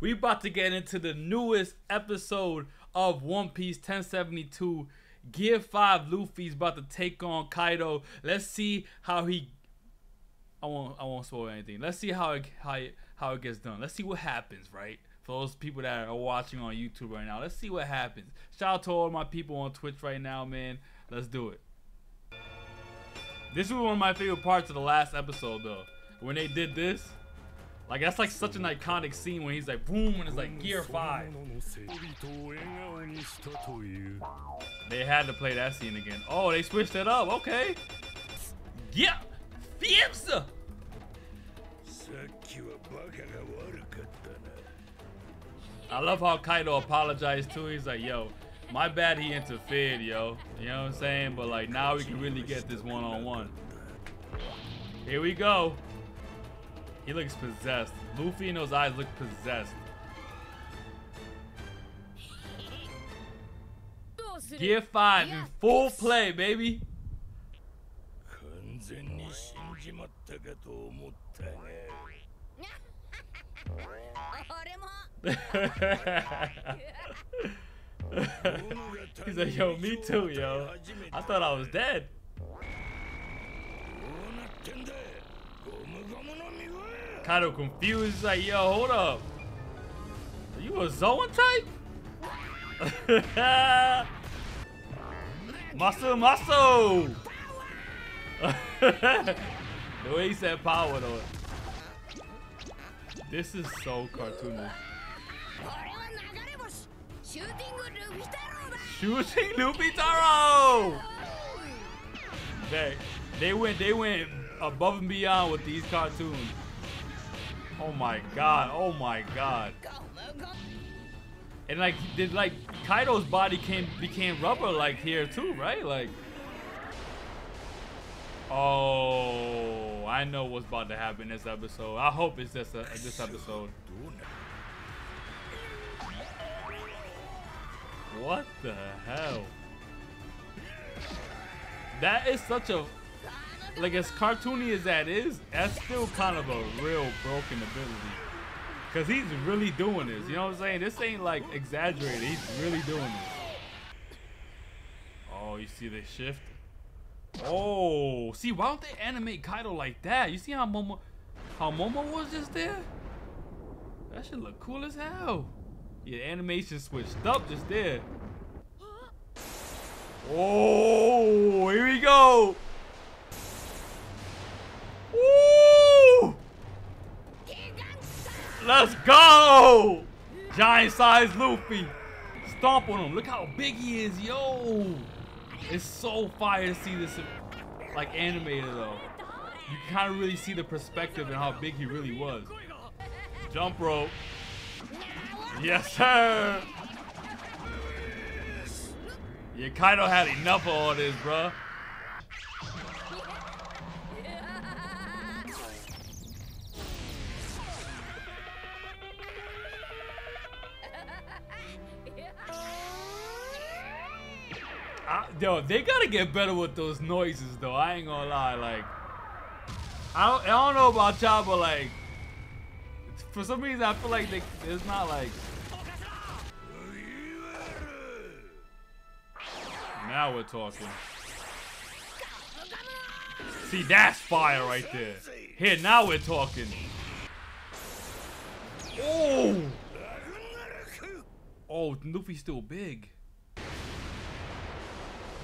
We about to get into the newest episode of One Piece 1072. Gear 5 Luffy's about to take on Kaido. Let's see how he... I won't spoil anything. Let's see how it gets done. Let's see what happens, right? For those people that are watching on YouTube right now, let's see what happens. Shout out to all my people on Twitch right now, man. Let's do it. This was one of my favorite parts of the last episode, though. When they did this. Like, that's like such an iconic scene when he's like, boom, and it's like Gear 5. They had to play that scene again. Oh, they switched it up. Okay. Yeah. Fiepsa. I love how Kaido apologized too. He's like, yo, my bad he interfered, yo. You know what I'm saying? But like, now we can really get this one-on-one. Here we go. He looks possessed. Luffy in those eyes look possessed. Gear 5 in full play, baby. He's like, yo, me too, yo. I thought I was dead. Kaido confused. He's like, yo, hold up. Are you a Zoan type? Muscle. The way he said power, though. This is so cartoonish. Shooting Luffy Taro! They went above and beyond with these cartoons. Oh my god. And like Kaido's body became rubber like here too, right? Like, oh, I know what's about to happen this episode. I hope it's just this episode. What the hell? That is such a, like, as cartoony as that is, that's still kind of a real broken ability. Cause he's really doing this, you know what I'm saying? This ain't like exaggerated, he's really doing this. Oh, you see the shift? Oh, see, why don't they animate Kaido like that? You see how Momo was just there? That should look cool as hell. Yeah, animation switched up just there. Oh, here we go. Woo! Let's go! Giant size Luffy. Stomp on him. Look how big he is, yo. It's so fire to see this like animated though. You can kind of really see the perspective and how big he really was. Jump rope. Yes, sir. Yeah, Kaido had enough of all this, bruh. Yo, they gotta get better with those noises, though. I ain't gonna lie. Like, I don't know about y'all, but like, for some reason, I feel like it's not like. Now we're talking. See, that's fire right there. Here, now we're talking. Oh! Oh, Luffy's still big.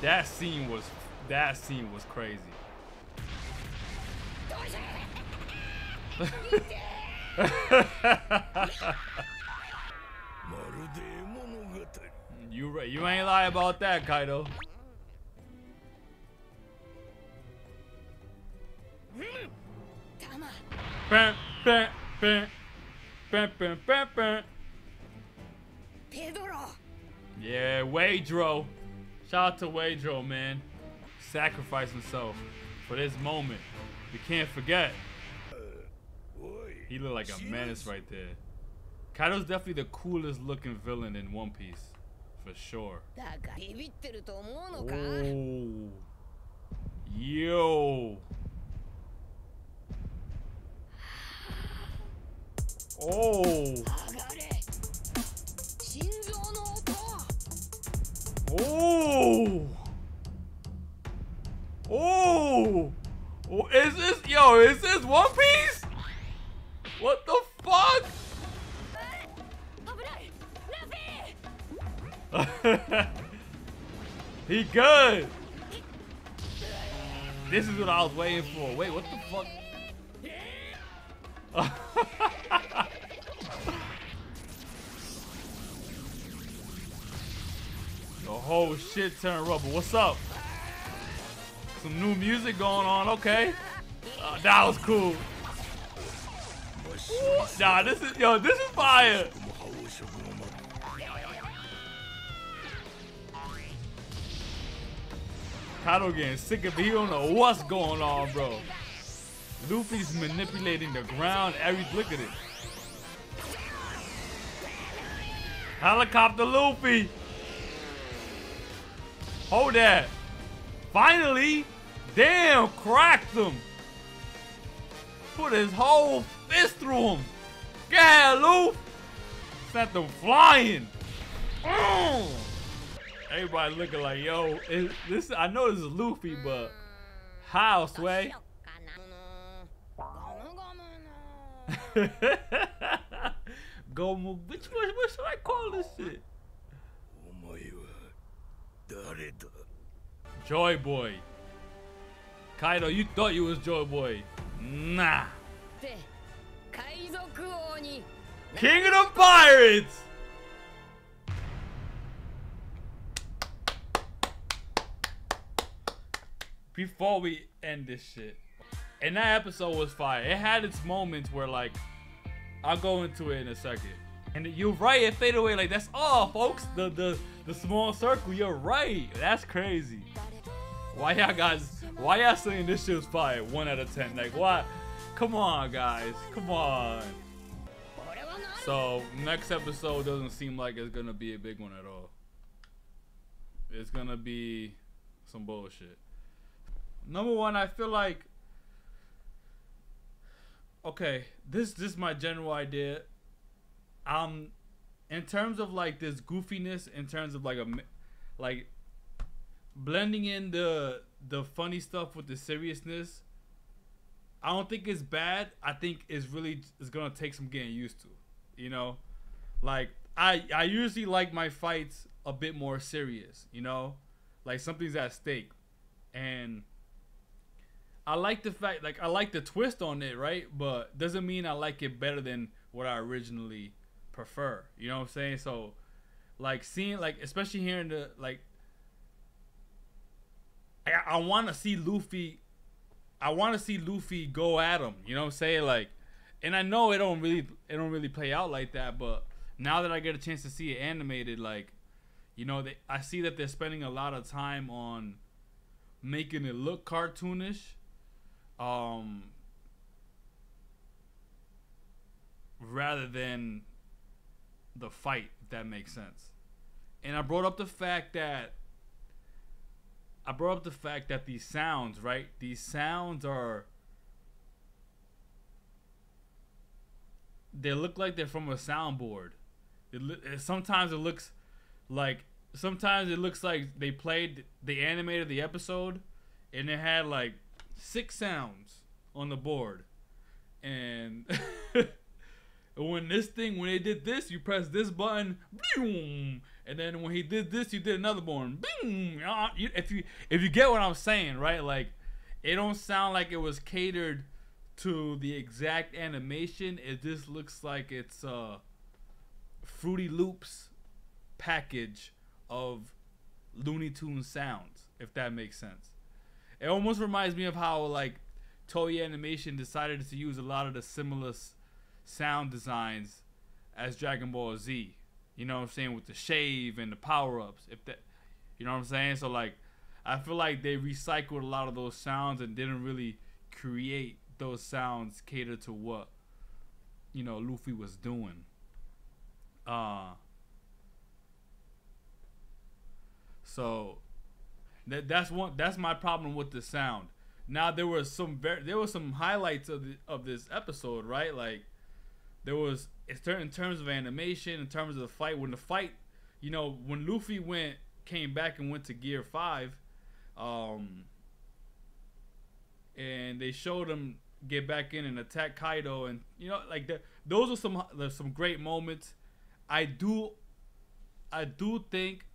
That scene was crazy. You ain't lie about that, Kaido. Yeah, Wadro. Shout out to Wadro, man. Sacrifice himself for this moment. We can't forget. He looked like a menace right there. Kaido's definitely the coolest looking villain in One Piece. For sure. Oh. Yo. Oh. Oh. Oh. Oh, is this One Piece? What the fuck? He good. This is what I was waiting for. Wait, what the fuck? The whole shit turned rubber. What's up? Some new music going on. Okay. That was cool. Nah, this is fire. Kaido getting sick of it. He don't know what's going on, bro. Luffy's manipulating the ground. Look at it. Helicopter Luffy. Hold that. Finally. Damn, cracked him. Put his whole fist through him. Yeah, Luffy. Sent them flying. Everybody looking like, yo, I know this is Luffy, but how, Sway? Gomu, what should I call this shit? Joy Boy. Kaido, you thought you was Joy Boy. Nah. King of the Pirates! Before we end this shit, and that episode was fire. It had its moments where, like, I'll go into it in a second. And you're right, it faded away. Like, that's all, folks. The small circle. You're right. That's crazy. Why y'all saying this shit was fire? 1 out of 10. Like, what? Come on, guys. Come on. So next episode doesn't seem like it's gonna be a big one at all. It's gonna be some bullshit. Number one, I feel like, okay, this is my general idea. In terms of like this goofiness, in terms of like blending in the funny stuff with the seriousness, I don't think it's bad. I think it's gonna take some getting used to. You know, like I usually like my fights a bit more serious. You know, like something's at stake, and I like the fact, like, I like the twist on it, right? But doesn't mean I like it better than what I originally prefer. You know what I'm saying? So, like, seeing, like, especially hearing the, like, I want to see Luffy. I want to see Luffy go at him. You know what I'm saying? Like, and I know it don't really play out like that. But now that I get a chance to see it animated, like, you know, I see that they're spending a lot of time on making it look cartoonish. Rather than the fight, if that makes sense. And I brought up the fact that these sounds, right? These sounds they look like they're from a soundboard. Sometimes it looks like they animated the episode and it had like 6 sounds on the board, and when they did this, you press this button, boom, and then when he did this, you did another button, boom. If you get what I'm saying, right? Like, it don't sound like it was catered to the exact animation. It just looks like it's a Fruity Loops package of Looney Tunes sounds, if that makes sense. It almost reminds me of how, like, Toei Animation decided to use a lot of the similar sound designs as Dragon Ball Z. You know what I'm saying? With the shave and the power-ups. You know what I'm saying? So, like, I feel like they recycled a lot of those sounds and didn't really create those sounds catered to what, you know, Luffy was doing. So that's my problem with the sound. Now there was some highlights of this episode, right? Like, in terms of animation, in terms of the fight, when the fight, you know, when Luffy went came back and went to Gear 5, and they showed him get back in and attack Kaido, and you know, like those are some great moments. I do think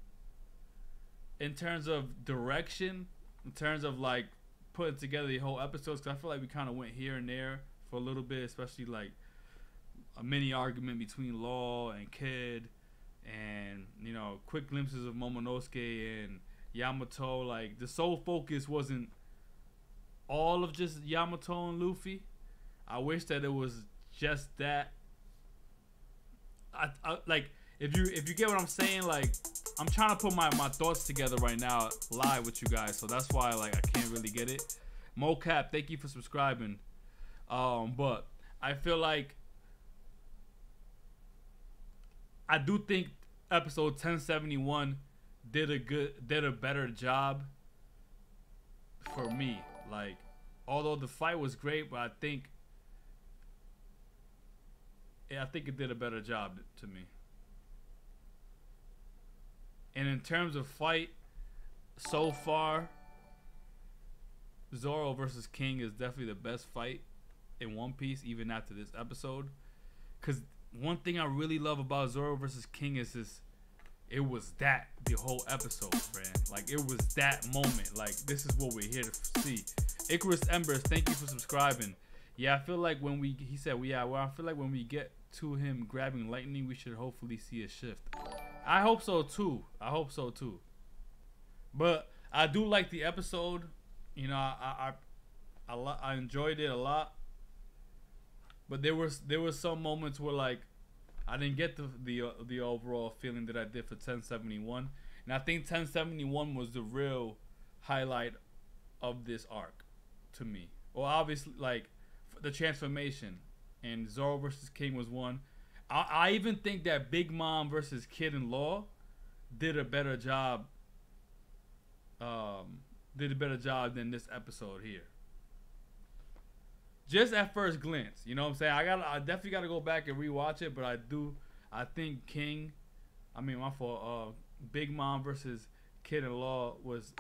in terms of direction, in terms of like putting together the whole episodes, because I feel like we kind of went here and there for a little bit, especially like a mini argument between Law and Kid, and you know, quick glimpses of Momonosuke and Yamato. Like the sole focus wasn't all of just Yamato and Luffy. I wish that it was just that. I like, if you get what I'm saying, like I'm trying to put my thoughts together right now live with you guys, so that's why like I can't really get it. Mocap, thank you for subscribing. But I feel like I do think episode 1071 did a better job for me. Like, although the fight was great, but I think it did a better job to me. And in terms of fight, so far, Zoro versus King is definitely the best fight in One Piece, even after this episode. Because one thing I really love about Zoro versus King is it was the whole episode, man. Like, it was that moment. Like, this is what we're here to see. Icarus Embers, thank you for subscribing. Yeah, I feel like when we get to him grabbing lightning, we should hopefully see a shift. I hope so too. But I do like the episode. You know, I enjoyed it a lot. But there was some moments where like I didn't get the overall feeling that I did for 1071, and I think 1071 was the real highlight of this arc to me. Well, obviously, like the transformation and Zoro versus King was one. I even think that Big Mom versus Kid and Law did a better job. Than this episode here. Just at first glance, you know what I'm saying? I definitely gotta go back and rewatch it, but I think Big Mom versus Kid and Law was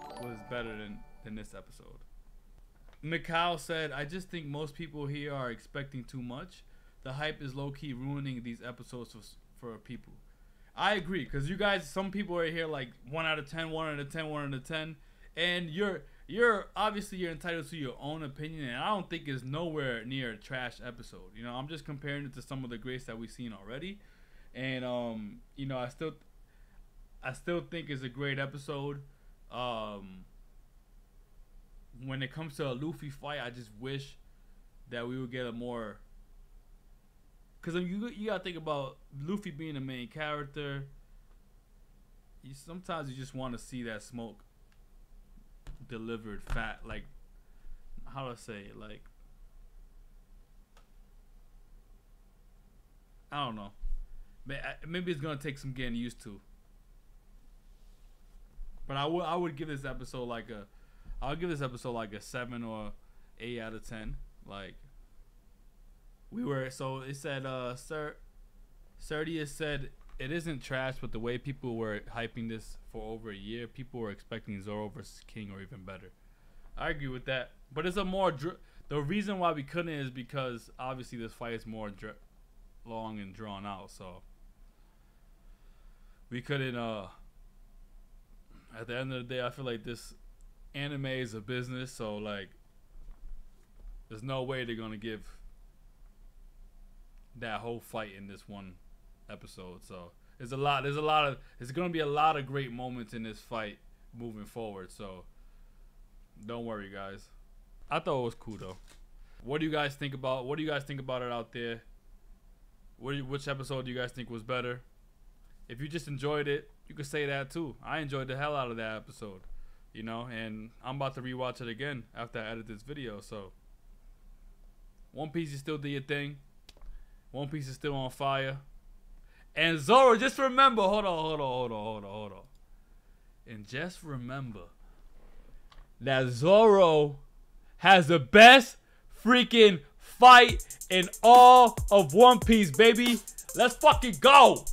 better than this episode. Mikhail said, I just think most people here are expecting too much. The hype is low-key ruining these episodes for people. I agree, because you guys, some people are here like 1 out of 10, 1 out of 10, 1 out of 10, and you're obviously you're entitled to your own opinion, and I don't think it's nowhere near a trash episode. You know, I'm just comparing it to some of the greats that we've seen already, and you know, I still think it's a great episode. When it comes to a Luffy fight, I just wish that we would get a more, because you gotta think about Luffy being the main character. Sometimes you just want to see that smoke delivered fat, like, how do I say it? Like, I don't know. Maybe it's gonna take some getting used to. But I would give this episode like a 7 or 8 out of 10. Like, it said Serdius said it isn't trash, but the way people were hyping this for over a year, people were expecting Zoro versus King or even better. I agree with that, but it's a more the reason why we couldn't is because obviously this fight is more long and drawn out, so we couldn't. At the end of the day, I feel like this anime is a business, so like there's no way they're gonna give that whole fight in this one episode. So there's gonna be a lot of great moments in this fight moving forward, so don't worry, guys. I thought it was cool though. What do you guys think about it out there? Which episode do you guys think was better? If you just enjoyed it, you could say that too. I enjoyed the hell out of that episode, you know, and I'm about to rewatch it again after I edit this video. So One Piece is still doing your thing. One Piece is still on fire. And Zoro, just remember, hold on. And just remember that Zoro has the best freaking fight in all of One Piece, baby. Let's fucking go.